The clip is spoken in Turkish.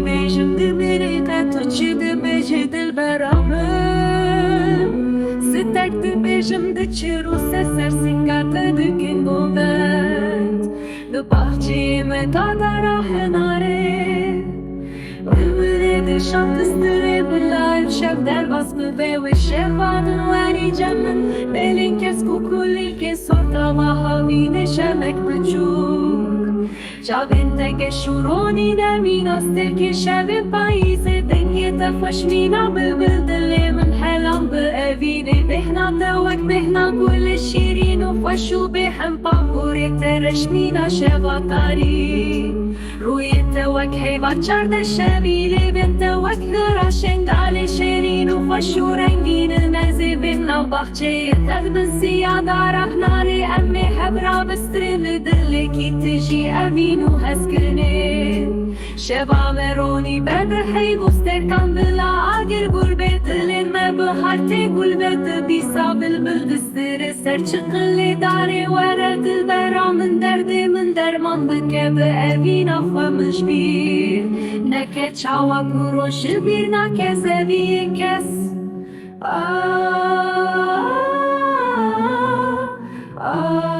Beijim dibini tatuçi de beijim dilberamı Sitek de beijim de çiru seser singate de kingovet De bahçeyi me tadara henare Ümüne de şantıstıre bilayr şev derbas mı bewe şevadın veri cemmin Belin kes kukuli kes sortama havine şemek bıçuk Çavinte ke shuroni në minas të kisheve pajise Dhe njete fashmina bëbëdële من حلم بأبيني بهنا توك بهنا كل شيرين وفشو بهم بابوري ترشمينا شبطاري روی توك هيبا چرد شبيلي بين توك نراشن دالي شيرين وفشو رنگين نزي بنا بخچه تغبن زيادة رحناري أمي حبرا بسترين دلي كي تجي أبين وهسكرني شبا مروني بد حيب وستركن بلا آگر gurbet dilime baharte gulbet bisa bilbil distiri ser çıkılı dare vere dilberamın derdimin derman bike be evin affamış bir neke çava kuroşu bir nakez evi kes ah ah ah